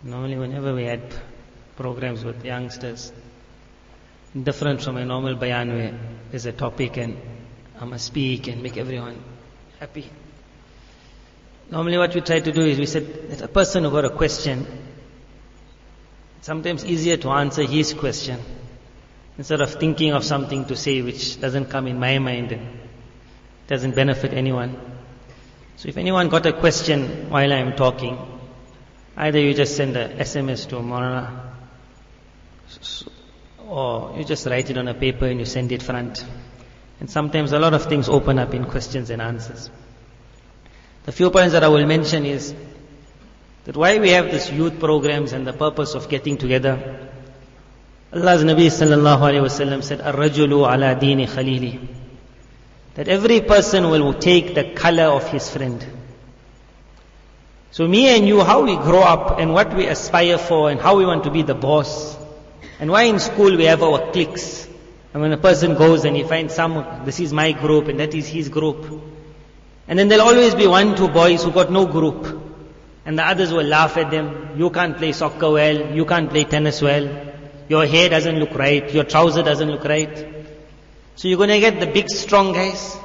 Normally whenever we had programs with youngsters, different from a normal bayan where there's a topic and I must speak and make everyone happy. Normally what we try to do is we said that a person who got a question, it's sometimes easier to answer his question instead of thinking of something to say which doesn't come in my mind and doesn't benefit anyone. So if anyone got a question while I'm talking, either you just send a SMS to Molana, or you just write it on a paper and you send it front. And sometimes a lot of things open up in questions and answers. The few points that I will mention is that why we have this youth programs and the purpose of getting together. Allah's Nabi sallallahu alayhi wa sallam said, "Ar-rajulu ala dini khalili." That every person will take the color of his friend. So me and you, how we grow up and what we aspire for and how we want to be the boss. And why in school we have our cliques. And when a person goes and he finds this is my group and that is his group. And then there'll always be 1, 2 boys who got no group. And the others will laugh at them. You can't play soccer well. You can't play tennis well. Your hair doesn't look right. Your trouser doesn't look right. So you're going to get the big strong guys.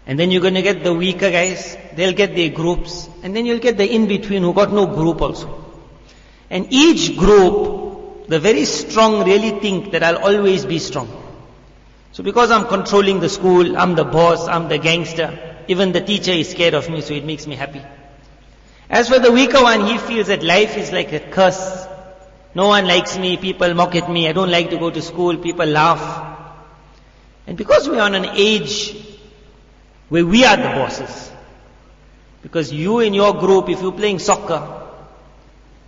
And then you're going to get the weaker guys. They'll get their groups. And then you'll get the in-between who got no group also. And each group, the very strong really think that I'll always be strong. So because I'm controlling the school, I'm the boss, I'm the gangster, even the teacher is scared of me, so it makes me happy. As for the weaker one, he feels that life is like a curse. No one likes me, people mock at me, I don't like to go to school, people laugh. And because we are on an age where we are the bosses, because you in your group, if you're playing soccer,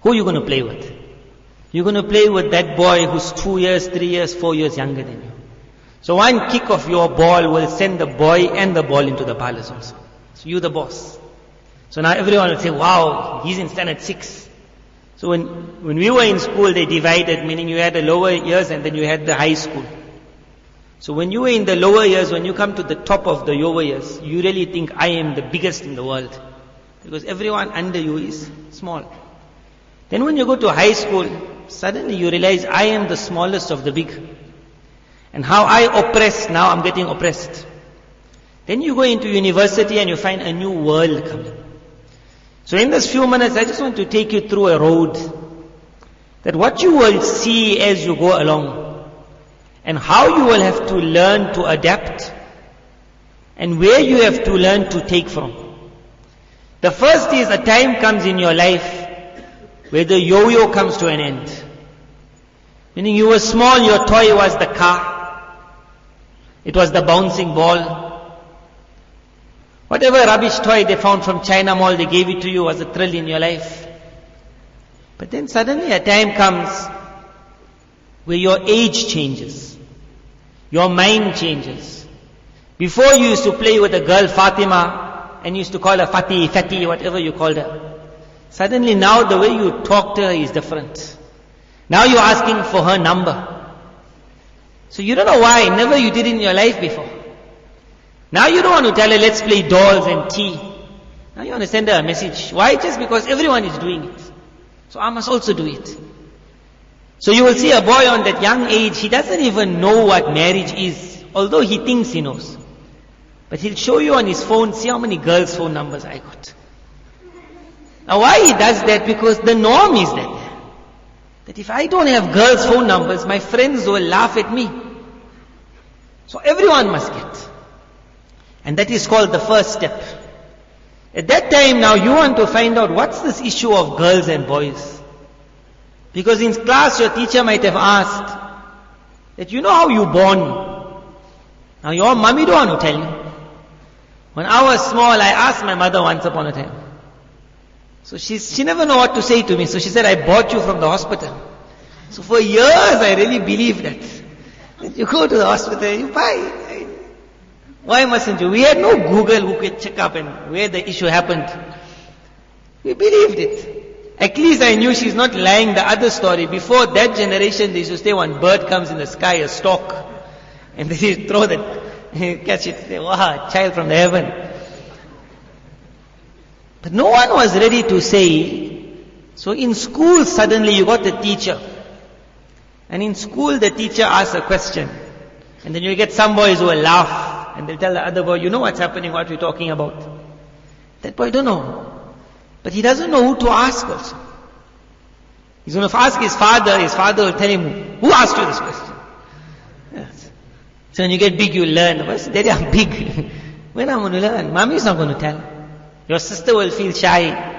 who are you going to play with? You're going to play with that boy who's 2 years, 3 years, 4 years younger than you. So one kick of your ball will send the boy and the ball into the palace also. So you're the boss. So now everyone will say, wow, he's in standard 6. So when we were in school, they divided, meaning you had the lower years and then you had the high school. So when you were in the lower years, when you come to the top of the lower years, you really think, I am the biggest in the world. Because everyone under you is small. Then when you go to high school, suddenly you realize, I am the smallest of the big. And how I oppress, now I'm getting oppressed. Then you go into university and you find a new world coming. So in this few minutes, I just want to take you through a road. That what you will see as you go along, and how you will have to learn to adapt, and where you have to learn to take from. The first is a time comes in your life where the yo-yo comes to an end. Meaning you were small, your toy was the car. It was the bouncing ball. Whatever rubbish toy they found from China Mall, they gave it to you, was a thrill in your life. But then suddenly a time comes where your age changes. Your mind changes. Before you used to play with a girl Fatima and you used to call her Fatty, whatever you called her. Suddenly now the way you talk to her is different. Now you're asking for her number. So you don't know why, never you did it in your life before. Now you don't want to tell her, let's play dolls and tea. Now you want to send her a message. Why? Just because everyone is doing it. So I must also do it. So you will see a boy on that young age, he doesn't even know what marriage is, although he thinks he knows. But he'll show you on his phone, see how many girls' phone numbers I got. Now why he does that? Because the norm is that if I don't have girls' phone numbers, my friends will laugh at me. So everyone must get. And that is called the first step. At that time now you want to find out what's this issue of girls and boys. Because in class your teacher might have asked that you know how you born. Now your mommy don't want to tell you. When I was small, I asked my mother once upon a time. So she never know what to say to me. So she said, I bought you from the hospital. So for years I really believed that you go to the hospital, you buy. Why mustn't you? We had no Google who could check up and where the issue happened. We believed it. At least I knew she's not lying. The other story, before that generation, they used to say one bird comes in the sky, a stork, and they used to throw that, catch it, say, wow, child from the heaven. But no one was ready to say So in school, suddenly you got a teacher. And in school, the teacher asks a question. And then you get some boys who will laugh. And they'll tell the other boy, you know what's happening, what we're talking about. That boy don't know. But he doesn't know who to ask also. He's going to ask his father will tell him, who asked you this question? Yes. So when you get big, you learn. Daddy, I'm big. When I'm going to learn? Mommy's not going to tell. Your sister will feel shy.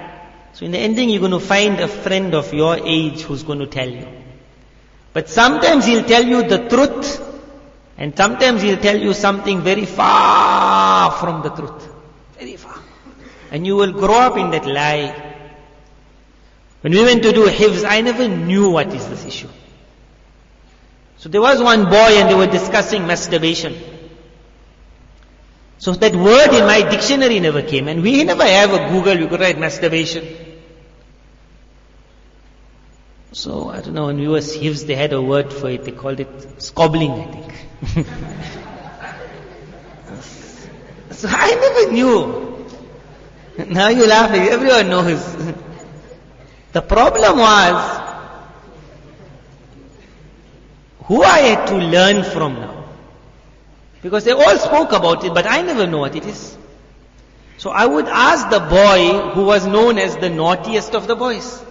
So in the ending, you're going to find a friend of your age who's going to tell you. But sometimes he'll tell you the truth, and sometimes he'll tell you something very far from the truth. Very far. And you will grow up in that lie. When we went to do hifz, I never knew what is this issue. So there was one boy and they were discussing masturbation. So that word in my dictionary never came, and we never have a Google, you could write masturbation. So, I don't know, when we were hifz, they had a word for it, they called it scobbling, I think. So I never knew. Now you laugh, everyone knows. The problem was, who I had to learn from now. Because they all spoke about it, but I never know what it is. So I would ask the boy who was known as the naughtiest of the boys.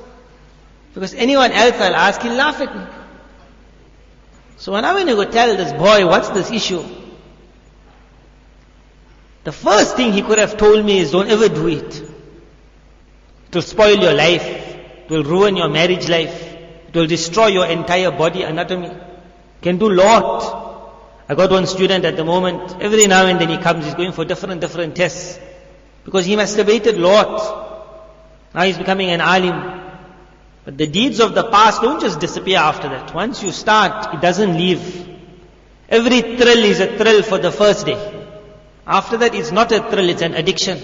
Because anyone else I'll ask, he'll laugh at me. So when I went to go tell this boy, what's this issue? The first thing he could have told me is, don't ever do it. It will spoil your life. It will ruin your marriage life. It will destroy your entire body anatomy. You can do lot. I got one student at the moment, every now and then he comes, he's going for different tests. Because he masturbated lot. Now he's becoming an alim. But the deeds of the past don't just disappear after that. Once you start, it doesn't leave. Every thrill is a thrill for the first day. After that, it's not a thrill, it's an addiction.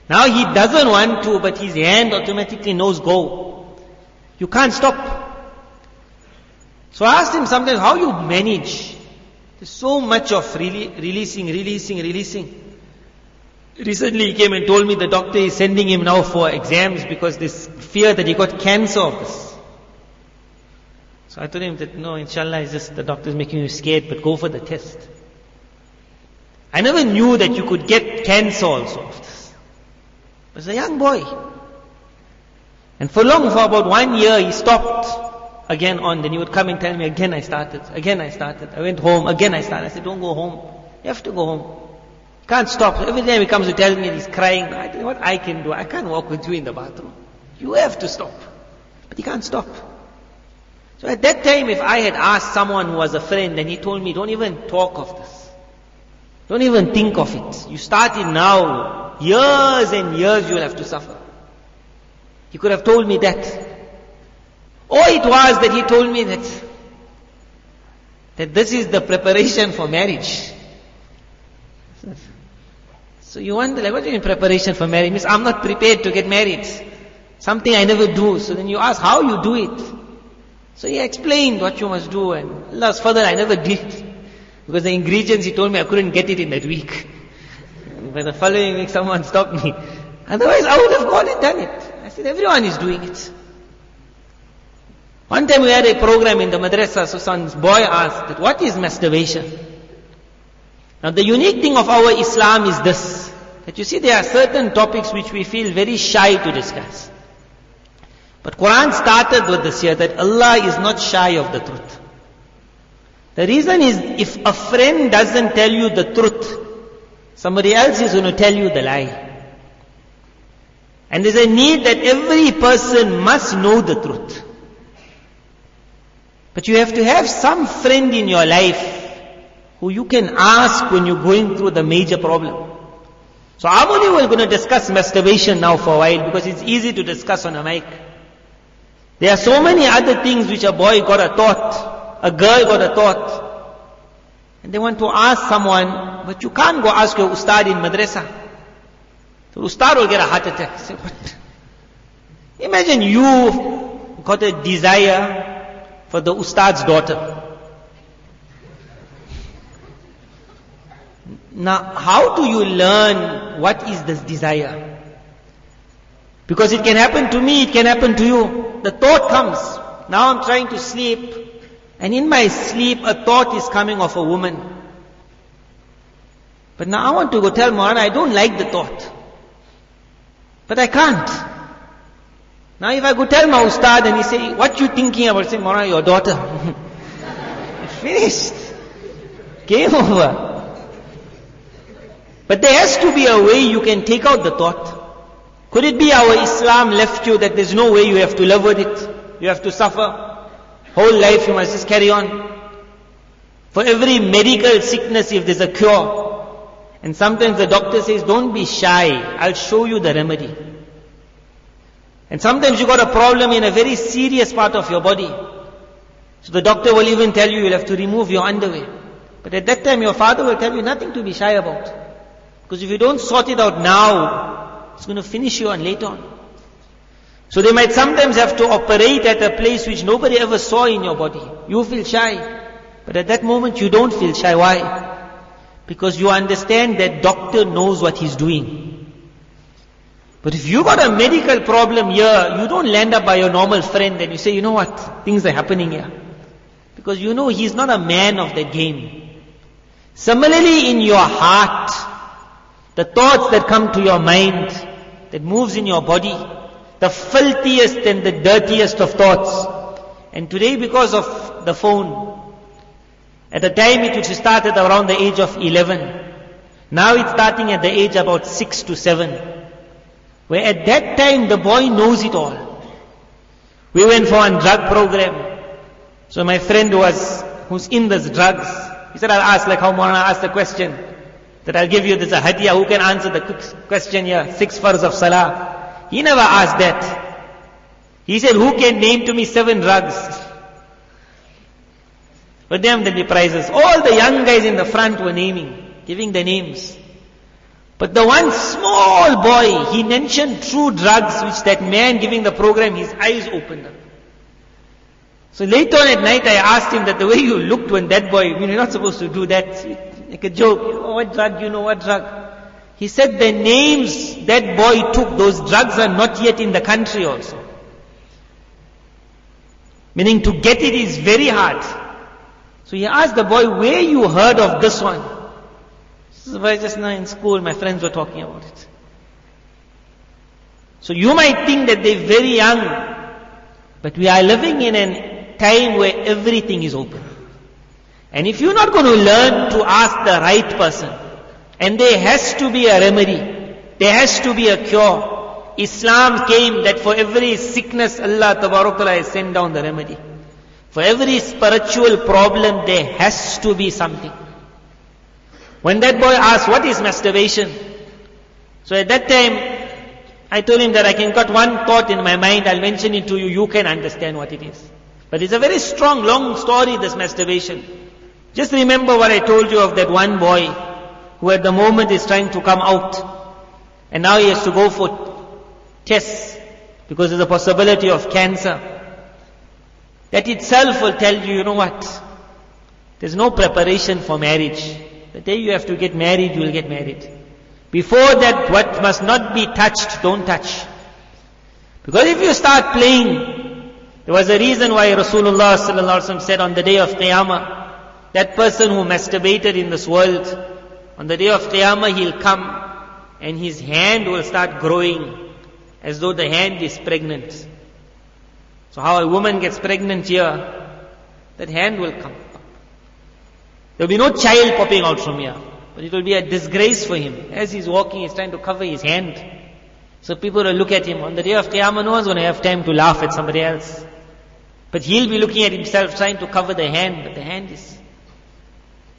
Now he doesn't want to, but his hand automatically knows go. You can't stop. So I asked him sometimes, how you manage? There's so much of releasing. Recently he came and told me the doctor is sending him now for exams because there's fear that he got cancer of this. So I told him that, no, inshallah, it's just the doctor is making you scared, but go for the test. I never knew that you could get cancer also of this. But as a young boy. And for about 1 year, he stopped again on. Then he would come and tell me, again I started. I went home, again I started. I said, don't go home. You have to go home. Can't stop. Every time he comes to tell me, he's crying. I don't know what I can do. I can't walk with you in the bathroom. You have to stop. But he can't stop. So at that time, if I had asked someone who was a friend, and he told me, don't even talk of this. Don't even think of it. You start it now. Years and years you will have to suffer. He could have told me that. Or it was that he told me that this is the preparation for marriage. So you wonder, like, what do you mean preparation for marriage? It means I'm not prepared to get married. Something I never do. So then you ask how you do it. So he explained what you must do, and Allah's further I never did. Because the ingredients he told me I couldn't get it in that week. By the following week someone stopped me. Otherwise I would have gone and done it. I said everyone is doing it. One time we had a program in the madrasa, so some boy asked that, what is masturbation? Now the unique thing of our Islam is this, that you see there are certain topics which we feel very shy to discuss. But Quran started with this here, that Allah is not shy of the truth. The reason is, if a friend doesn't tell you the truth, somebody else is going to tell you the lie. And there's a need that every person must know the truth. But you have to have some friend in your life who you can ask when you're going through the major problem. So I'm only going to discuss masturbation now for a while because it's easy to discuss on a mic. There are so many other things which a boy got a thought, a girl got a thought, and they want to ask someone, but you can't go ask your ustad in madrasa. The ustad will get a heart attack. Say, what? Imagine you got a desire for the ustad's daughter. Now, how do you learn what is this desire? Because it can happen to me, it can happen to you. The thought comes. Now I'm trying to sleep, and in my sleep a thought is coming of a woman. But now I want to go tell Molana, I don't like the thought. But I can't. Now if I go tell my Ustad and he say, what you thinking about? Say, Molana, your daughter. Finished. Game over. But there has to be a way you can take out the thought. Could it be our Islam left you that there's no way you have to live with it? You have to suffer. Whole life you must just carry on. For every medical sickness, if there's a cure, and sometimes the doctor says, don't be shy, I'll show you the remedy. And sometimes you got a problem in a very serious part of your body. So the doctor will even tell you, you'll have to remove your underwear. But at that time your father will tell you nothing to be shy about. Because if you don't sort it out now, it's going to finish you on later on. So they might sometimes have to operate at a place which nobody ever saw in your body. You feel shy. But at that moment you don't feel shy. Why? Because you understand that doctor knows what he's doing. But if you got a medical problem here, you don't land up by your normal friend and you say, you know what, things are happening here. Because you know he's not a man of that game. Similarly in your heart, the thoughts that come to your mind, that moves in your body, the filthiest and the dirtiest of thoughts. And today because of the phone, at the time it used to start at around the age of 11. Now it's starting at the age about 6 to 7. Where at that time the boy knows it all. We went for a drug program. So my friend who's in this drugs, he said, I'll ask like how Molana asked the question. That I'll give you this a hadiyah, who can answer the question here, 6 farz of salah. He never asked that. He said, who can name to me 7 drugs? For them there'll be prizes. All the young guys in the front were naming, giving the names. But the one small boy, he mentioned true drugs, which that man giving the program, his eyes opened up. So later on at night I asked him that the way you looked when that boy, you're not supposed to do that, like a joke, oh, what drug, you know what drug? He said the names that boy took, those drugs are not yet in the country also. Meaning to get it is very hard. So he asked the boy, where you heard of this one? This is why just now in school my friends were talking about it. So you might think that they're very young, but we are living in a time where everything is open. And if you're not going to learn to ask the right person, and there has to be a remedy, there has to be a cure. Islam came that for every sickness Allah Tabarakala has sent down the remedy. For every spiritual problem there has to be something. When that boy asked, what is masturbation? So at that time, I told him that I can got one thought in my mind, I'll mention it to you, you can understand what it is. But it's a very strong, long story, this masturbation. Just remember what I told you of that one boy, who at the moment is trying to come out. And now he has to go for tests, because there's a possibility of cancer. That itself will tell you, you know what? There's no preparation for marriage. The day you have to get married, you will get married. Before that, what must not be touched, don't touch. Because if you start playing, there was a reason why Rasulullah sallallahu alaihi wasallam said on the day of Qiyamah, that person who masturbated in this world, on the day of Qiyamah he'll come and his hand will start growing as though the hand is pregnant. So how a woman gets pregnant here, that hand will come up. There will be no child popping out from here. But it will be a disgrace for him. As he's walking, he's trying to cover his hand. So people will look at him. On the day of Qiyamah, no one's going to have time to laugh at somebody else. But he'll be looking at himself, trying to cover the hand. But the hand is...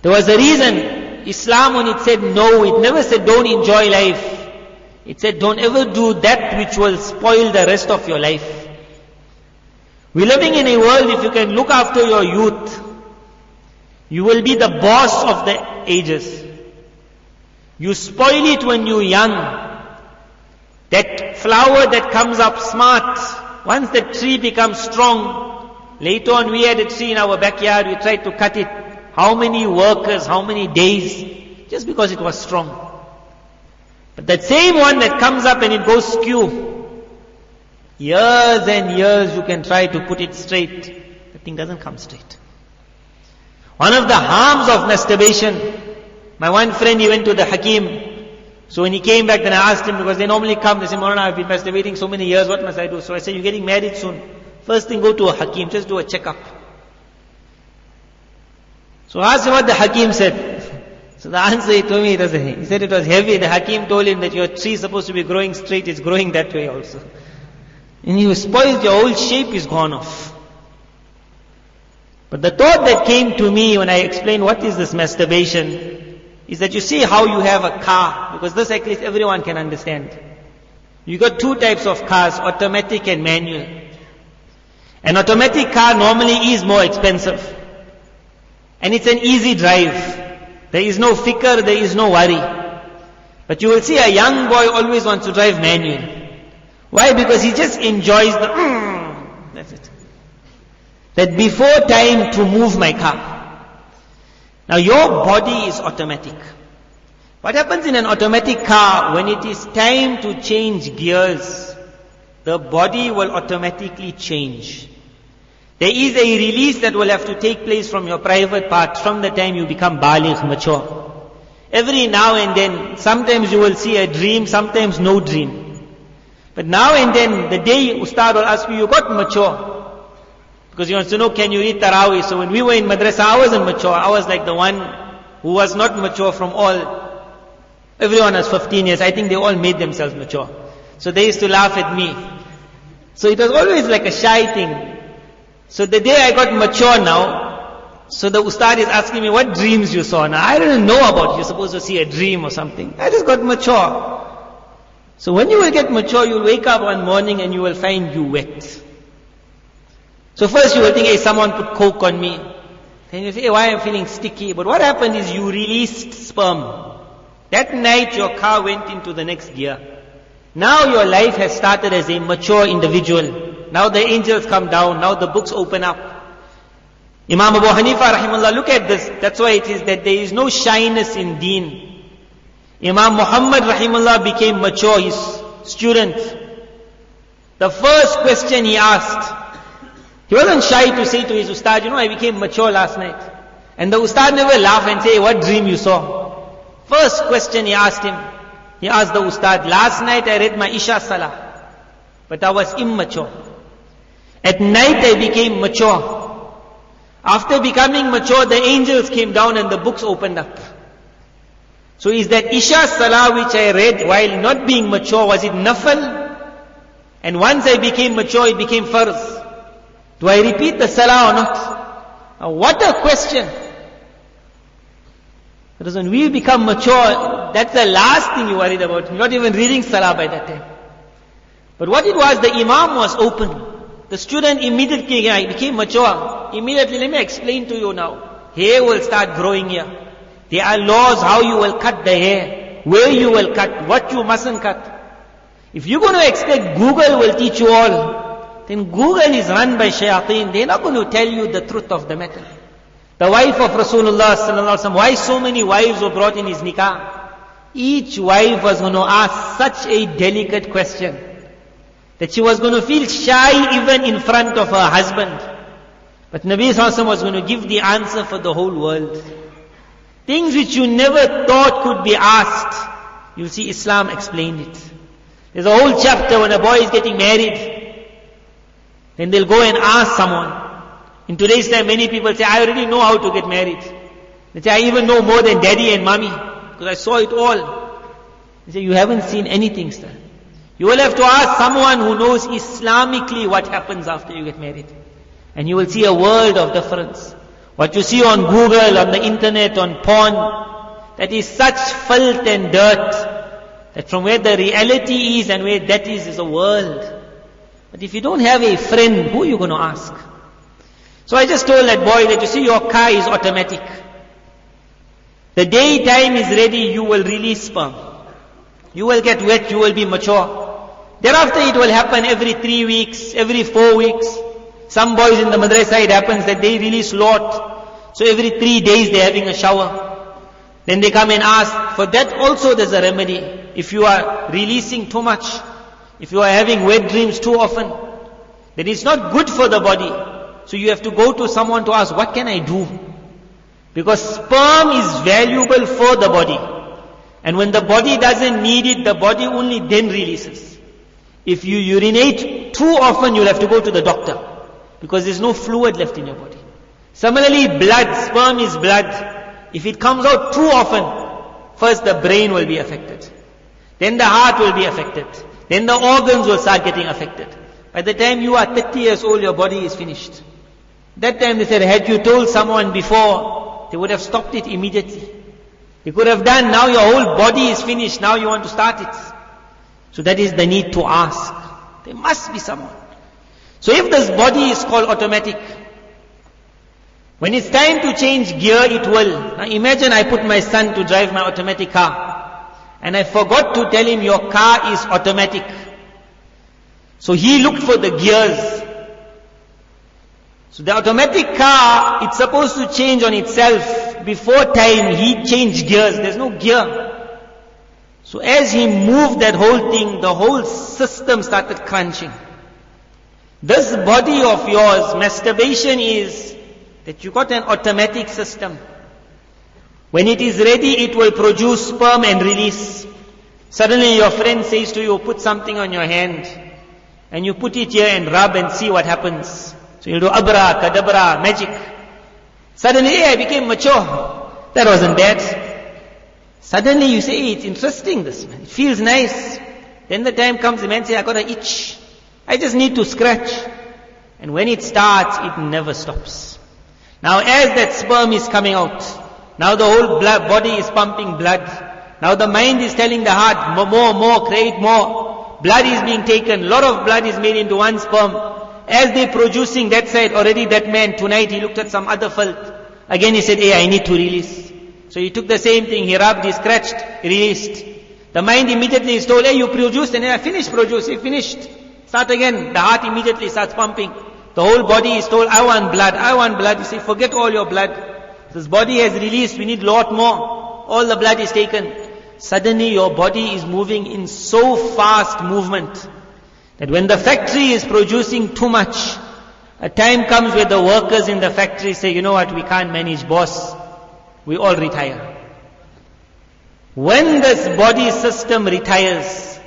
There was a reason. Islam, when it said no, it never said don't enjoy life. It said don't ever do that which will spoil the rest of your life. We're living in a world, if you can look after your youth, you will be the boss of the ages. You spoil it when you're young. That flower that comes up smart, once the tree becomes strong, later on we had a tree in our backyard, we tried to cut it. How many workers, how many days, just because it was strong. But that same one that comes up and it goes skew, Years and years you can try to put it straight. The thing doesn't come straight. One of the harms of masturbation, my one friend, he went to the Hakim. So when he came back, then I asked him, because they normally come, they say, Molana, I've been masturbating so many years, what must I do? So I said, you're getting married soon. First thing, go to a Hakim, just do a checkup. So I asked him what the Hakim said. So the answer he told me, he said it was heavy. The Hakim told him that your tree is supposed to be growing straight, it's growing that way also. And he was spoiled, your whole shape is gone off. But the thought that came to me when I explained what is this masturbation, is that you see how you have a car, because this at least everyone can understand. You got two types of cars, automatic and manual. An automatic car normally is more expensive. And it's an easy drive. There is no fikr, there is no worry. But you will see a young boy always wants to drive manual. Why? Because he just enjoys that's it. That before time to move my car. Now your body is automatic. What happens in an automatic car, when it is time to change gears, the body will automatically change. There is a release that will have to take place from your private parts from the time you become baligh, mature. Every now and then, sometimes you will see a dream, sometimes no dream. But now and then, the day Ustad will ask you got mature. Because he wants to know, can you read Taraweeh? So when we were in madrasa, I wasn't mature. I was like the one who was not mature from all. Everyone was 15 years. I think they all made themselves mature. So they used to laugh at me. So it was always like a shy thing. So the day I got mature now, so the Ustad is asking me, what dreams you saw? Now I didn't know about it. You're supposed to see a dream or something. I just got mature. So when you will get mature, you'll wake up one morning and you will find you wet. So first you will think, hey, someone put coke on me. Then you say, hey, why am I feeling sticky? But what happened is you released sperm. That night your car went into the next gear. Now your life has started as a mature individual. Now the angels come down. Now the books open up. Imam Abu Hanifa rahimahullah, look at this. That's why it is that there is no shyness in deen. Imam Muhammad rahimahullah became mature, his student. The first question he asked, he wasn't shy to say to his Ustad, I became mature last night. And the Ustad never laughed and say, what dream you saw? First question he asked him, he asked the Ustad, last night I read my Isha Salah, but I was immature. At night I became mature. After becoming mature, the angels came down and the books opened up. So is that Isha Salah which I read while not being mature, was it nafal? And once I became mature, it became farz. Do I repeat the salah or not? Now, what a question. Because when we become mature, that's the last thing you worried about. You're not even reading salah by that time. But what it was, the imam was open. The student immediately became mature. Immediately, let me explain to you now. Hair will start growing here. There are laws how you will cut the hair, where you will cut, what you mustn't cut. If you're going to expect Google will teach you all, then Google is run by shayateen. They're not going to tell you the truth of the matter. The wife of Rasulullah sallallahu alaihi wasallam, why so many wives were brought in his nikah? Each wife was going to ask such a delicate question that she was going to feel shy even in front of her husband. But Nabi sallallahu alaihi wasallam was going to give the answer for the whole world. Things which you never thought could be asked, you'll see Islam explained it. There's a whole chapter when a boy is getting married. Then they'll go and ask someone. In today's time, many people say, I already know how to get married. They say, I even know more than daddy and mommy, because I saw it all. They say, you haven't seen anything, sir. You will have to ask someone who knows Islamically what happens after you get married. And you will see a world of difference. What you see on Google, on the internet, on porn, that is such filth and dirt, that from where the reality is and where that is a world. But if you don't have a friend, who are you going to ask? So I just told that boy that you see your car is automatic. The day time is ready, you will release sperm. You will get wet, you will be mature. Thereafter it will happen every 3 weeks, every 4 weeks. Some boys in the madrasa, it happens that they release lot. So every 3 days they're having a shower. Then they come and ask. For that also there's a remedy. If you are releasing too much, if you are having wet dreams too often, then it's not good for the body. So you have to go to someone to ask, what can I do? Because sperm is valuable for the body. And when the body doesn't need it, the body only then releases. If you urinate too often, you'll have to go to the doctor. Because there's no fluid left in your body. Similarly, blood, sperm is blood. If it comes out too often, first the brain will be affected. Then the heart will be affected. Then the organs will start getting affected. By the time you are 30 years old, your body is finished. That time they said, had you told someone before, they would have stopped it immediately. They could have done, now your whole body is finished, now you want to start it. So that is the need to ask. There must be someone. So if this body is called automatic, when it's time to change gear, it will. Now imagine I put my son to drive my automatic car, and I forgot to tell him your car is automatic. So he looked for the gears. So the automatic car, it's supposed to change on itself. Before time, he changed gears. There's no gear. So as he moved that whole thing, the whole system started crunching. This body of yours, masturbation is that you got an automatic system. When it is ready, it will produce sperm and release. Suddenly your friend says to you, put something on your hand, and you put it here and rub and see what happens. So you'll do abra, kadabra, magic. Suddenly, hey, I became mature. That wasn't bad. Suddenly you say, hey, it's interesting this, man. It feels nice. Then the time comes, the man says, I got an itch. I just need to scratch. And when it starts, it never stops. Now as that sperm is coming out, now the whole body is pumping blood. Now the mind is telling the heart, more, create more. Blood is being taken. A lot of blood is made into one sperm. As they're producing that side, already that man, tonight he looked at some other filth. Again he said, hey, I need to release. So he took the same thing, he rubbed, he scratched, he released. The mind immediately is told, hey, you produced, and then I finished producing, finished. Start again. The heart immediately starts pumping. The whole body is told, I want blood, I want blood. You say, forget all your blood. This body has released, we need a lot more. All the blood is taken. Suddenly your body is moving in so fast movement that when the factory is producing too much, a time comes where the workers in the factory say, you know what, we can't manage, boss. We all retire. When this body system retires,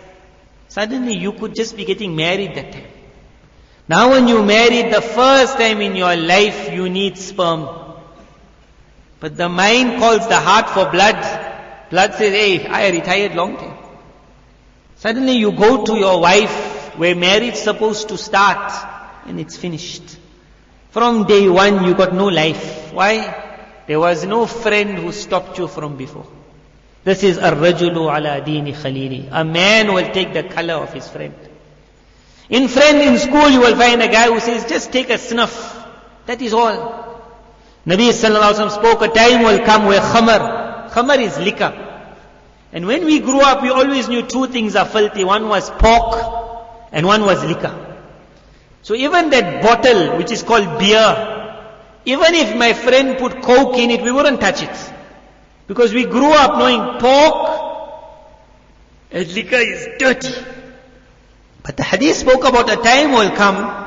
suddenly you could just be getting married that time. Now when you married the first time in your life, you need sperm. But the mind calls the heart for blood. Blood says, hey, I retired long time. Suddenly you go to your wife, where marriage is supposed to start, and it's finished. From day one, you got no life. Why? There was no friend who stopped you from before. This is ar-rajulu ala dini khalili. A man will take the color of his friend. In school, you will find a guy who says, just take a snuff. That is all. Nabi sallallahu alaihi wasallam spoke, a time will come where khamar is liquor. And when we grew up, we always knew two things are filthy. One was pork, and one was liquor. So even that bottle, which is called beer, even if my friend put coke in it, we wouldn't touch it. Because we grew up knowing pork and liquor is dirty. But the hadith spoke about a time will come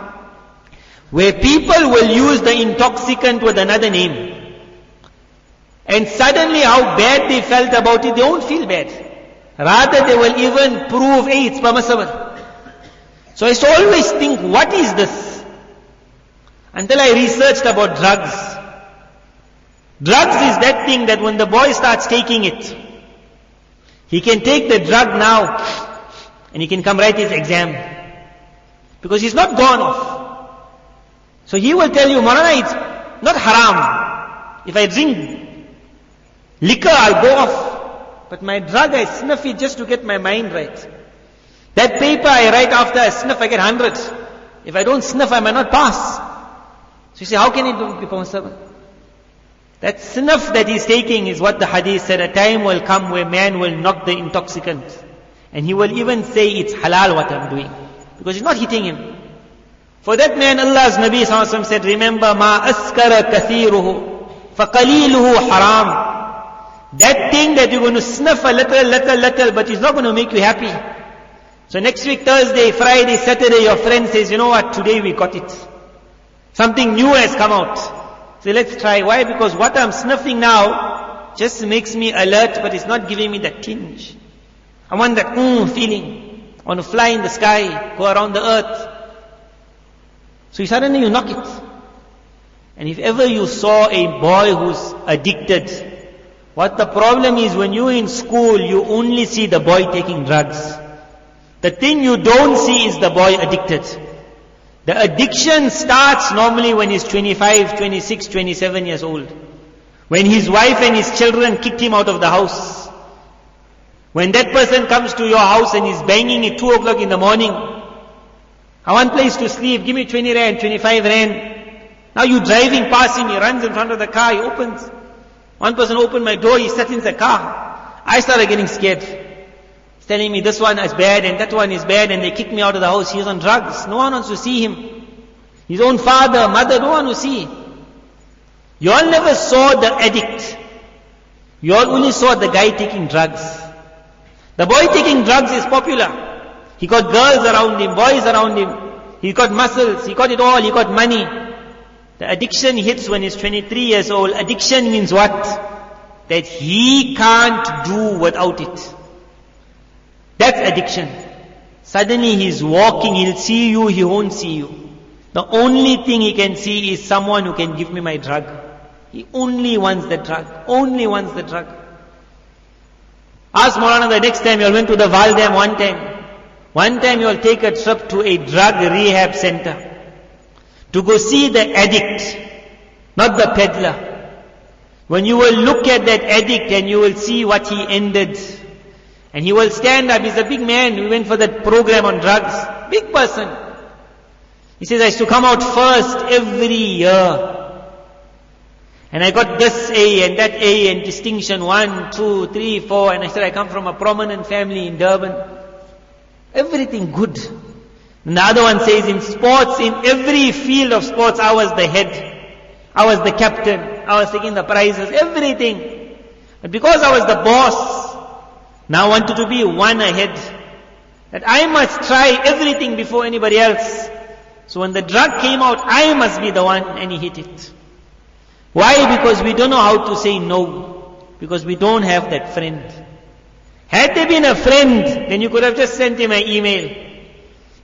where people will use the intoxicant with another name. And suddenly how bad they felt about it, they won't feel bad. Rather they will even prove, hey, it's permissible. So I used to always think, what is this? Until I researched about drugs. Drugs is that thing that when the boy starts taking it, he can take the drug now and he can come write his exam. Because he's not gone off. So he will tell you, Molana, it's not haram. If I drink liquor, I'll go off. But my drug, I sniff it just to get my mind right. That paper I write after I sniff, I get 100. If I don't sniff, I might not pass. So you say, how can it be permissible? That sniff that he's taking is what the hadith said, a time will come where man will knock the intoxicant. And he will even say, it's halal what I'm doing. Because it's not hitting him. For that man, Allah's Nabi sallallahu alaihi wasallam said, remember, ma askara kathiruhu, faqaliluhu haram. That thing that you're going to sniff a little, but it's not going to make you happy. So next week, Thursday, Friday, Saturday, your friend says, you know what, today we got it. Something new has come out. So let's try. Why? Because what I'm sniffing now just makes me alert, but it's not giving me that tinge. I want that feeling. I want to fly in the sky, go around the earth. So suddenly you knock it. And if ever you saw a boy who's addicted, what the problem is, when you're in school, you only see the boy taking drugs. The thing you don't see is the boy addicted. The addiction starts normally when he's 25, 26, 27 years old. When his wife and his children kicked him out of the house. When that person comes to your house and is banging at 2 o'clock in the morning. I want place to sleep, give me 20 rand, 25 rand. Now you driving past him, he runs in front of the car, he opens. One person opened my door, he sat in the car. I started getting scared. He's telling me this one is bad and that one is bad, and they kicked me out of the house. He's on drugs. No one wants to see him. His own father, mother, no one will see. You all never saw the addict. You all only saw the guy taking drugs. The boy taking drugs is popular. He got girls around him, boys around him. He got muscles, he got it all, he got money. The addiction hits when he's 23 years old. Addiction means what? That he can't do without it. That's addiction. Suddenly he's walking, he'll see you, he won't see you. The only thing he can see is someone who can give me my drug. He only wants the drug. Only wants the drug. Ask Molana the next time you went to the Valdam one time. One time you'll take a trip to a drug rehab center to go see the addict, not the peddler. When you will look at that addict and you will see what he ended, and he will stand up. He's a big man. We went for that program on drugs. Big person. He says, I used to come out first every year. And I got this A and that A and distinction 1, 2, 3, 4. And I said, I come from a prominent family in Durban. Everything good. And the other one says, in sports, in every field of sports, I was the head. I was the captain. I was taking the prizes, everything. But because I was the boss, now I wanted to be one ahead. That I must try everything before anybody else. So when the drug came out, I must be the one, and he hit it. Why? Because we don't know how to say no. Because we don't have that friend. Had there been a friend, then you could have just sent him an email.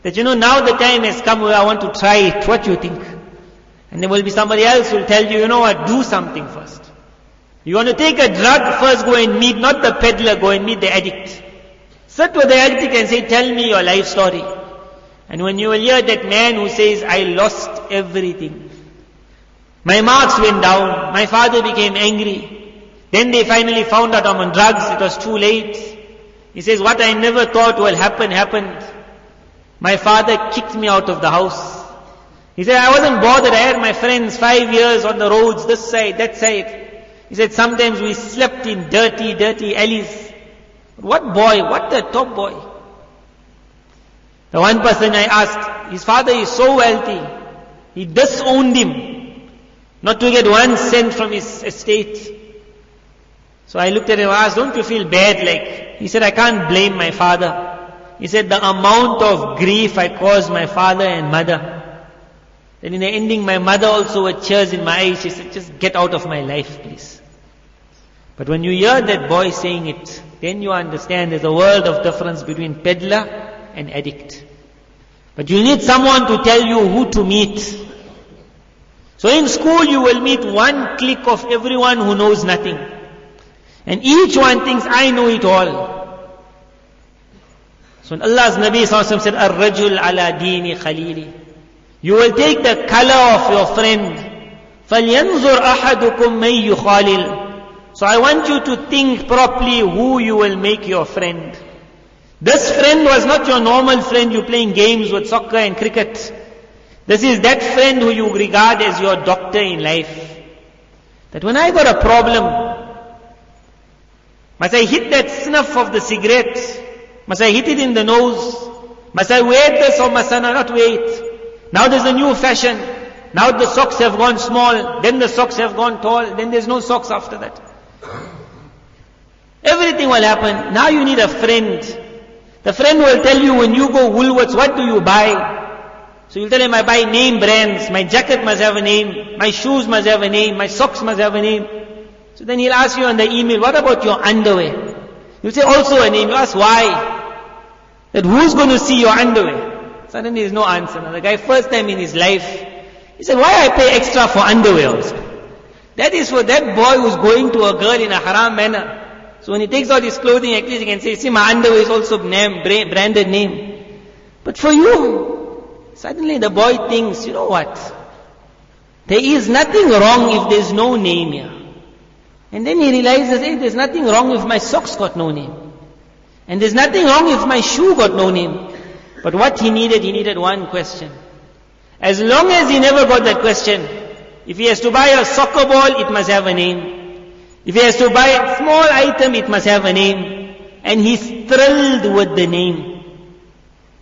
That now the time has come where I want to try it. What do you think? And there will be somebody else who will tell you, what, do something first. You want to take a drug, first go and meet, not the peddler, go and meet the addict. Sit with the addict and say, tell me your life story. And when you will hear that man who says, I lost everything. My marks went down. My father became angry. Then they finally found out I'm on drugs. It was too late. He says, what I never thought will happen, happened. My father kicked me out of the house. He said, I wasn't bothered. I had my friends 5 years on the roads, this side, that side. He said, sometimes we slept in dirty alleys. What boy? What the top boy? The one person I asked, his father is so wealthy. He disowned him. Not to get 1 cent from his estate. So I looked at him and asked, don't you feel bad? He said, I can't blame my father. He said, the amount of grief I caused my father and mother. Then in the ending, my mother also with tears in my eyes, she said, just get out of my life, please. But when you hear that boy saying it, then you understand there's a world of difference between peddler and addict. But you need someone to tell you who to meet. So in school you will meet one clique of everyone who knows nothing. And each one thinks, I know it all. So Allah's Nabi Sallallahu Alaihi Wasallam said, Ar-rajul ala dini khalili. You will take the color of your friend. فَلْيَنْظُرْ أَحَدُكُمْ مَنْ يُخَالِلْ. So I want you to think properly who you will make your friend. This friend was not your normal friend you playing games with soccer and cricket. This is that friend who you regard as your doctor in life. That when I got a problem, must I hit that snuff of the cigarette? Must I hit it in the nose? Must I wear this or must I not wear it? Now there's a new fashion. Now the socks have gone small, then the socks have gone tall, then there's no socks after that. Everything will happen. Now you need a friend The friend will tell you when you go Woolworths, what do you buy? So you'll tell him, I buy name brands, my jacket must have a name, my shoes must have a name, my socks must have a name. So then he'll ask you on the email, what about your underwear? You'll say also a name. You ask why? That who's going to see your underwear? Suddenly there's no answer. Now the guy first time in his life, he said, why I pay extra for underwear also? That is for that boy who's going to a girl in a haram manner. So when he takes out his clothing, at least he can say, see, my underwear is also branded name. But for you, suddenly the boy thinks, you know what? There is nothing wrong if there's no name here. And then he realizes, hey, there's nothing wrong if my socks got no name. And there's nothing wrong if my shoe got no name. But what he needed one question. As long as he never got that question, if he has to buy a soccer ball, it must have a name. If he has to buy a small item, it must have a name. And he's thrilled with the name.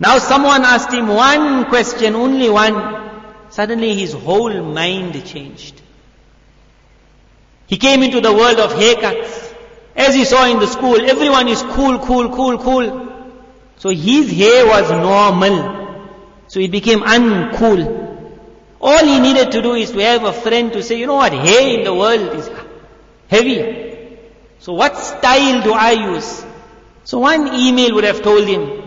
Now someone asked him one question, only one. Suddenly his whole mind changed. He came into the world of haircuts. As he saw in the school, everyone is cool. So his hair was normal. So he became uncool. All he needed to do is to have a friend to say, you know what, hair in the world is heavy. So what style do I use? So one email would have told him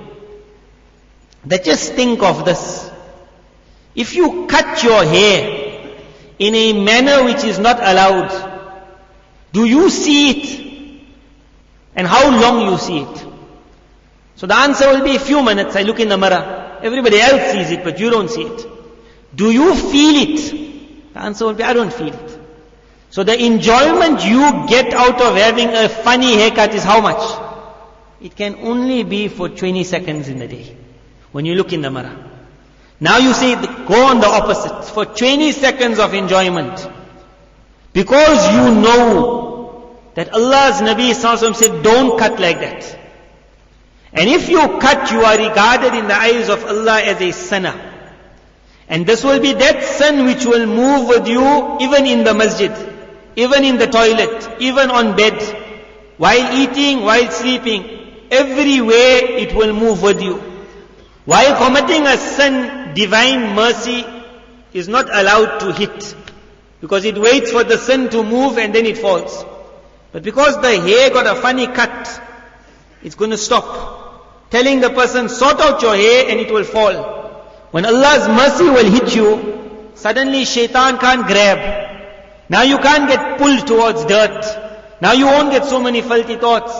that just think of this. If you cut your hair in a manner which is not allowed, do you see it? And how long you see it? So the answer will be a few minutes. I look in the mirror. Everybody else sees it, but you don't see it. Do you feel it? The answer will be, I don't feel it. So the enjoyment you get out of having a funny haircut is how much? It can only be for 20 seconds in the day. When you look in the mirror. Now you say, go on the opposite. For 20 seconds of enjoyment. Because you know that Allah's Nabi Sallallahu Alaihi Wasallam said, don't cut like that. And if you cut, you are regarded in the eyes of Allah as a sinner. And this will be that sin which will move with you even in the masjid, even in the toilet, even on bed, while eating, while sleeping. Everywhere it will move with you. While committing a sin, divine mercy is not allowed to hit. Because it waits for the sin to move and then it falls. But because the hair got a funny cut, it's going to stop. Telling the person, sort out your hair and it will fall. When Allah's mercy will hit you, suddenly shaitan can't grab. Now you can't get pulled towards dirt. Now you won't get so many filthy thoughts.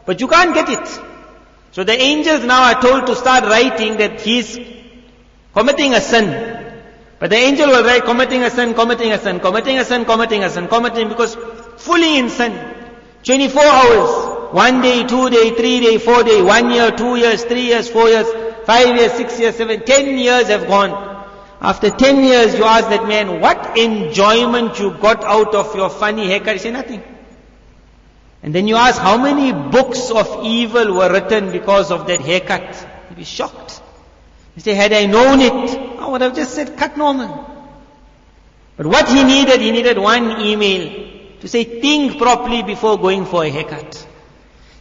But you can't get it. So the angels now are told to start writing that he's committing a sin. But the angel will write committing a sin, because fully in sin. 24 hours. 1 day, 2 day, 3 day, 4 day, 1 year, 2 years, 3 years, 4 years, 5 years, 6 years, 7, 10 years have gone. After 10 years you ask that man, what enjoyment you got out of your funny haircut? He say nothing. And then you ask how many books of evil were written because of that haircut. You'll be shocked. You say, had I known it, I would have just said cut normal. But what he needed one email to say think properly before going for a haircut.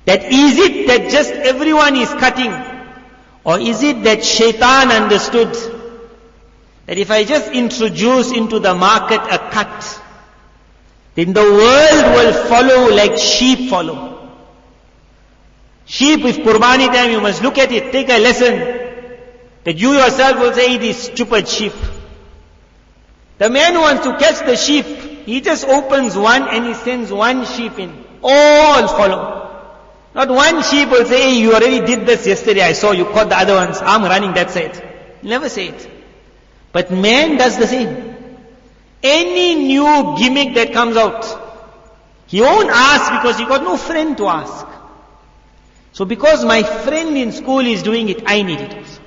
That is it that just everyone is cutting? Or is it that shaitan understood that if I just introduce into the market a cut, then the world will follow like sheep follow. Sheep with Qurbani time, you must look at it, take a lesson. That you yourself will say, this stupid sheep. The man who wants to catch the sheep, he just opens one and he sends one sheep in. All follow. Not one sheep will say, hey, you already did this yesterday, I saw you caught the other ones, I'm running that side. Never say it. But man does the same. Any new gimmick that comes out, he won't ask because he got no friend to ask. So because my friend in school is doing it, I need it also.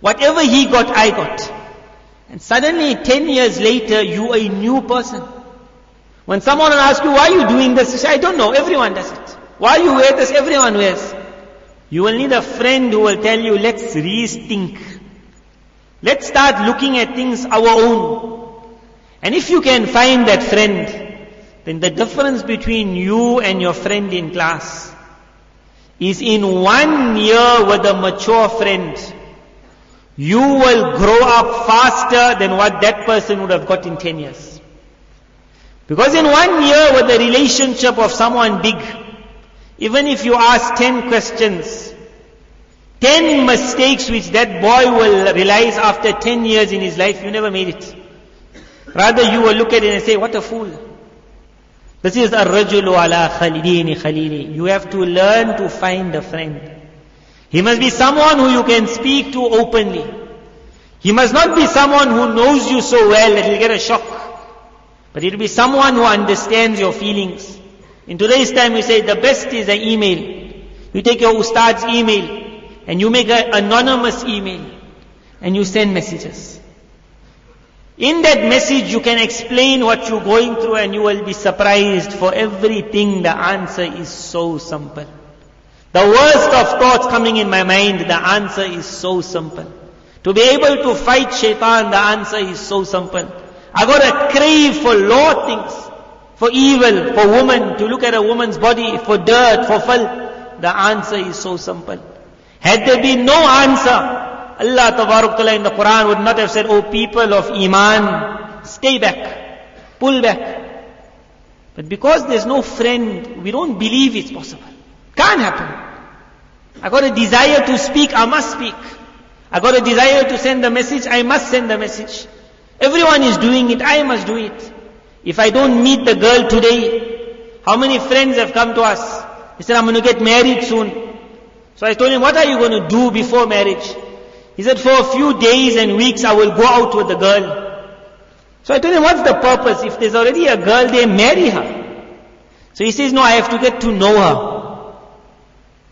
Whatever he got, I got. And suddenly 10 years later, you are a new person. When someone will ask you, why are you doing this? You say, I don't know, everyone does it. Why you wear this? Everyone wears. You will need a friend who will tell you, let's rethink. Let's start looking at things our own. And if you can find that friend, then the difference between you and your friend in class is in 1 year with a mature friend, you will grow up faster than what that person would have got in 10 years. Because in 1 year with the relationship of someone big, even if you ask 10 questions, 10 mistakes which that boy will realize after 10 years in his life, you never made it. Rather you will look at it and say, what a fool. This is ar-rajulu ala khalidini khalili. You have to learn to find a friend. He must be someone who you can speak to openly. He must not be someone who knows you so well that he'll get a shock. But it will be someone who understands your feelings. In today's time we say the best is an email. You take your ustad's email and you make an anonymous email and you send messages. In that message you can explain what you're going through and you will be surprised. For everything the answer is so simple. The worst of thoughts coming in my mind, the answer is so simple. To be able to fight shaitan, the answer is so simple. I got a crave for law things, for evil, for woman, to look at a woman's body, for dirt, for filth. The answer is so simple. Had there been no answer, Allah Tabarak Ta'ala in the Quran would not have said, "O people of Iman, stay back, pull back." But because there's no friend, we don't believe it's possible. Can't happen. I got a desire to speak, I must speak. I got a desire to send a message, I must send a message. Everyone is doing it, I must do it. If I don't meet the girl today, how many friends have come to us? He said, I'm going to get married soon. So I told him, what are you going to do before marriage? He said, for a few days and weeks I will go out with the girl. So I told him, what's the purpose? If there's already a girl there, marry her. So he says, no, I have to get to know her.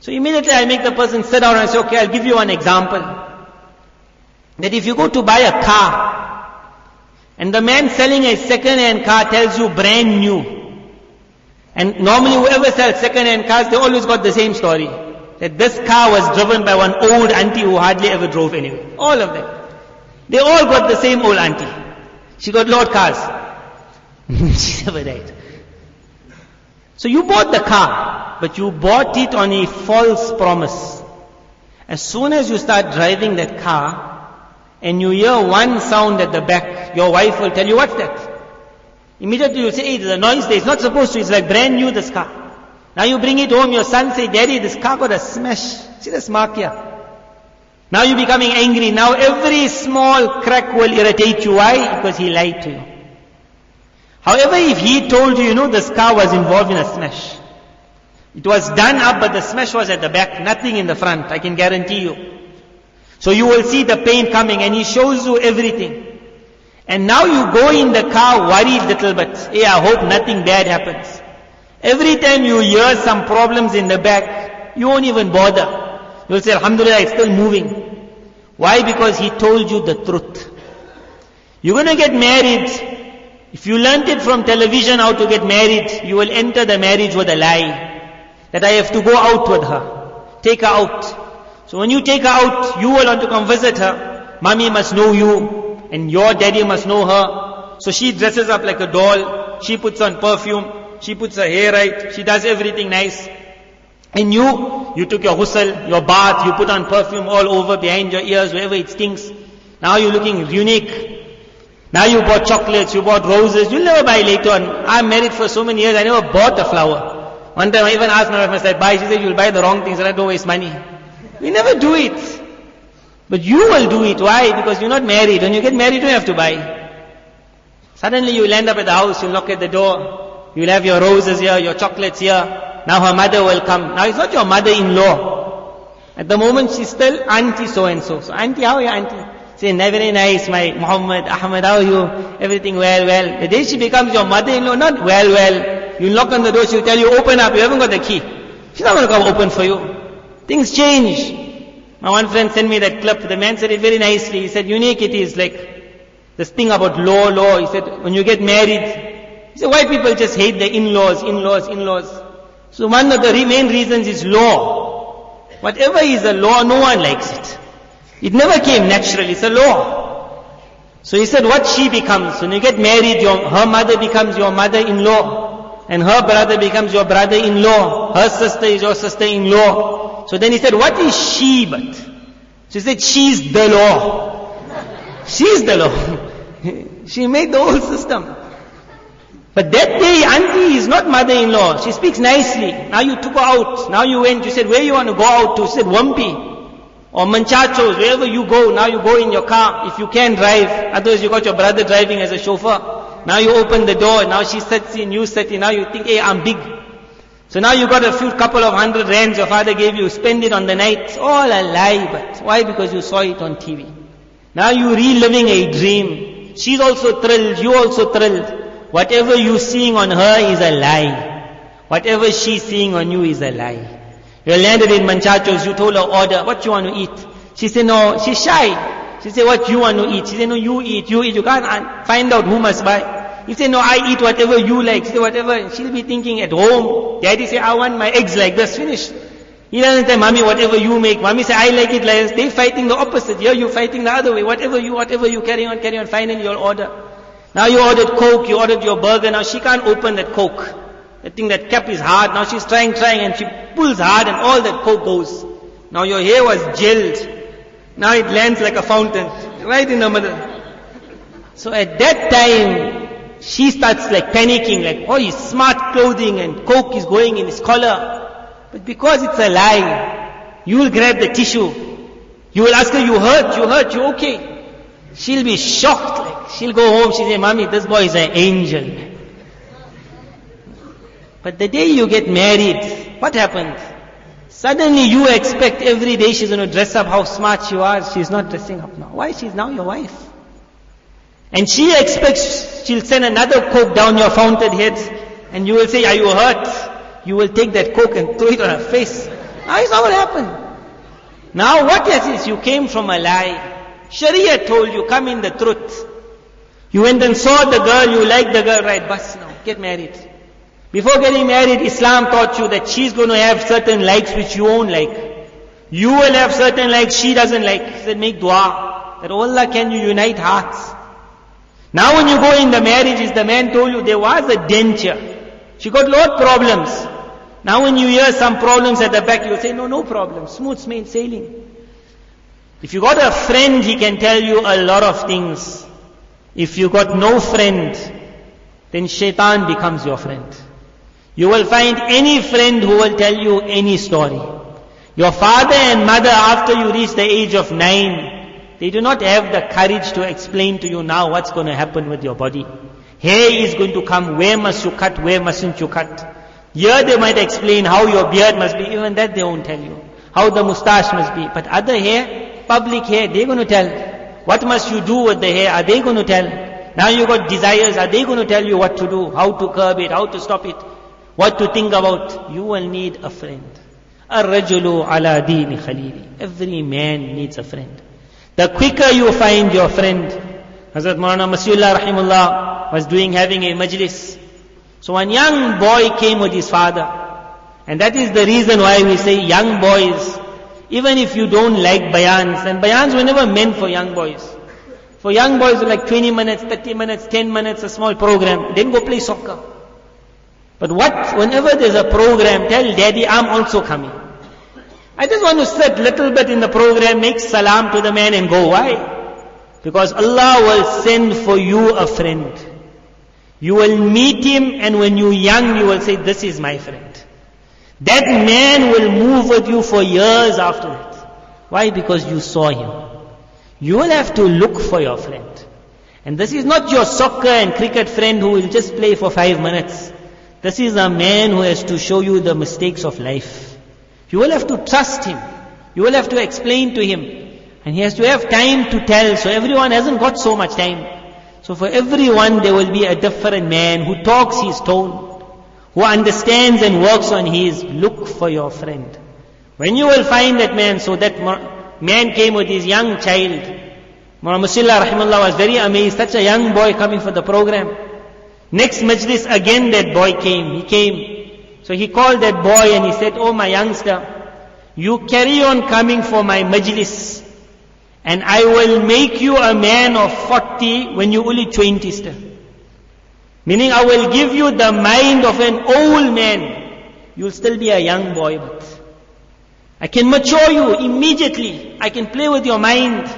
So immediately I make the person sit down and say, okay, I'll give you an example. That if you go to buy a car, and the man selling a second-hand car tells you brand new. And normally whoever sells second-hand cars, they always got the same story. That this car was driven by one old auntie who hardly ever drove anywhere. All of them. They all got the same old auntie. She got Lord cars. She never died. So you bought the car, but you bought it on a false promise. As soon as you start driving that car, and you hear one sound at the back, your wife will tell you, what's that? Immediately you say, hey, there's a noise there. It's not supposed to. It's like brand new, this car. Now you bring it home, your son say, Daddy, this car got a smash. See this mark here? Now you're becoming angry. Now every small crack will irritate you. Why? Because he lied to you. However, if he told you, this car was involved in a smash. It was done up, but the smash was at the back, nothing in the front, I can guarantee you. So you will see the pain coming and he shows you everything. And now you go in the car worried little bit. Hey, I hope nothing bad happens. Every time you hear some problems in the back, you won't even bother. You'll say, Alhamdulillah, it's still moving. Why? Because he told you the truth. You're going to get married. If you learned it from television how to get married, you will enter the marriage with a lie. That I have to go out with her. Take her out. So when you take her out, you will want to come visit her. Mommy must know you, and your daddy must know her. So she dresses up like a doll. She puts on perfume. She puts her hair right. She does everything nice. And you took your ghusl, your bath, you put on perfume all over, behind your ears, wherever it stinks. Now you're looking unique. Now you bought chocolates, you bought roses. You'll never buy later on. I'm married for so many years, I never bought a flower. One time I even asked my wife, I said, buy. She said, you'll buy the wrong things, and I don't waste money. We never do it. But you will do it. Why? Because you're not married. When you get married, you don't have to buy. Suddenly you will end up at the house, you'll knock at the door. You'll have your roses here, your chocolates here. Now her mother will come. Now it's not your mother-in-law. At the moment she's still auntie so-and-so. So auntie, how are you auntie? Say, very nice, my Muhammad, Ahmad, how are you? Everything well. The day she becomes your mother-in-law, not well. You knock on the door, she'll tell you, open up, you haven't got the key. She's not going to come open for you. Things change. My one friend sent me that clip. The man said it very nicely. He said, unique it is, like this thing about law. He said, when you get married, he said, why people just hate the in-laws. So one of the main reasons is law. Whatever is a law, no one likes it. It never came naturally. It's a law. So he said, what she becomes, when you get married, her mother becomes your mother-in-law. and her brother becomes your brother-in-law. Her sister is your sister-in-law. So then he said, what is she but? She said, she's the law. She's the law. She made the whole system. But that day, auntie is not mother-in-law. She speaks nicely. Now you took her out. Now you went. You said, where you want to go out to? She said, Wampi. Or Manchachos, wherever you go. Now you go in your car. If you can drive. Otherwise you got your brother driving as a chauffeur. Now you open the door. Now she sits in, you sit in. Now you think, hey, I'm big. So now you got a couple of 100 rands your father gave you. Spend it on the night. It's all a lie. But why? Because you saw it on TV. Now you reliving a dream. She's also thrilled. You also thrilled. Whatever you seeing on her is a lie. Whatever she's seeing on you is a lie. You landed in Manchachos, you told her order, what you want to eat? She said no, she's shy. She said, what you want to eat? She said, no, you eat. You can't find out who must buy. You say, no, I eat whatever you like. She said, whatever. She'll be thinking at home. Daddy say, I want my eggs like this, finish. He doesn't say, mommy, whatever you make. Mommy say, I like it like this. They fighting the opposite. Here you fighting the other way. Whatever you, carry on. Finally you'll order. Now you ordered Coke, you ordered your burger, now she can't open that Coke. That thing, that cap is hard, now she's trying and she pulls hard and all that Coke goes. Now your hair was gelled, now it lands like a fountain, right in the middle. So at that time, she starts like panicking, like, oh, he's smart clothing and Coke is going in his collar. But because it's a lie, you will grab the tissue. You will ask her, you hurt, you okay? She'll be shocked, like, she'll go home, she'll say, mommy, this boy is an angel. But the day you get married, what happened? Suddenly you expect every day she's going to dress up how smart she was. She's not dressing up now. Why? She's now your wife. And she expects she'll send another Coke down your fountain head and you will say, are you hurt? You will take that Coke and throw it on her face. Now it's not what happened. Now what is you came from a lie. Sharia told you, come in the truth. You went and saw the girl, you like the girl, right, bas now, get married. Before getting married, Islam taught you that she's going to have certain likes which you won't like. You will have certain likes she doesn't like. He said, make dua, that Allah can you unite hearts. Now when you go in the marriages, the man told you there was a dent here. She got lot of problems. Now when you hear some problems at the back, you say, no problem, smooth sailing. If you got a friend, he can tell you a lot of things. If you got no friend, then shaitan becomes your friend. You will find any friend who will tell you any story. Your father and mother, after you reach the age of 9, they do not have the courage to explain to you now what's going to happen with your body. Hair is going to come, where must you cut, where mustn't you cut. Here they might explain how your beard must be, even that they won't tell you. How the moustache must be. But other hair, public hair, they're going to tell. What must you do with the hair? Are they going to tell? Now you got desires, are they going to tell you what to do? How to curb it, how to stop it? What to think about? You will need a friend. Ar-rajulu ala deeni khalili. Every man needs a friend. The quicker you find your friend. Hazrat Molana Masihullah rahimullah was having a majlis. So one young boy came with his father. And that is the reason why we say young boys, even if you don't like bayans, and bayans were never meant for young boys. For young boys, like 20 minutes, 30 minutes, 10 minutes, a small program, then go play soccer. But whenever there's a program, tell daddy, I'm also coming. I just want to sit little bit in the program, make salam to the man and go. Why? Because Allah will send for you a friend. You will meet him, and when you're young, you will say, this is my friend. That man will move with you for years after that. Why? Because you saw him. You will have to look for your friend. And this is not your soccer and cricket friend who will just play for 5 minutes. This is a man who has to show you the mistakes of life. You will have to trust him. You will have to explain to him. And he has to have time to tell. So everyone hasn't got so much time. So for everyone there will be a different man who talks his tone, who understands and works on his. Look for your friend. When you will find that man, so that man came with his young child. Mulana Masihullah rahimahullah was very amazed. Such a young boy coming for the program. Next majlis again that boy came. He came. So he called that boy and he said, oh my youngster, you carry on coming for my majlis and I will make you a man of 40 when you only 20 still. Meaning I will give you the mind of an old man. You'll still be a young boy, but I can mature you immediately. I can play with your mind.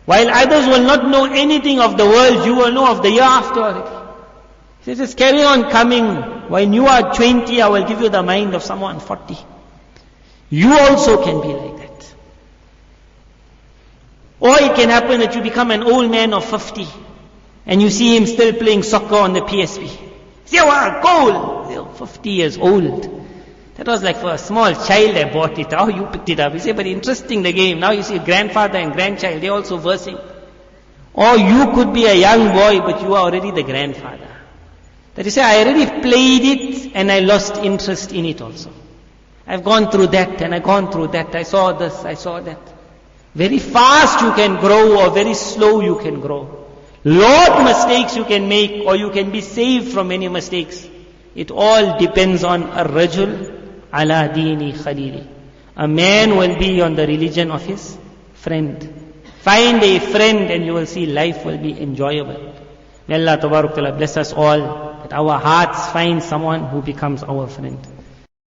While others will not know anything of the world, you will know of the year after already. He says, just carry on coming. When you are 20, I will give you the mind of someone 40. You also can be like that. Or it can happen that you become an old man of 50 and you see him still playing soccer on the PSP. Say, wow, goal! 50 years old. That was like for a small child I bought it. Oh, you picked it up. You say, but interesting the game. Now you see grandfather and grandchild, they're also versing. Or you could be a young boy, but you are already the grandfather. That you say, I already played it and I lost interest in it also. I've gone through that and I've gone through that. I saw this, I saw that. Very fast you can grow or very slow you can grow. Lot mistakes you can make or you can be saved from many mistakes. It all depends on a rajul ala dini khalili. A man will be on the religion of his friend. Find a friend and you will see life will be enjoyable. May Allah Tabarak Ta'ala bless us all, that our hearts find someone who becomes our friend.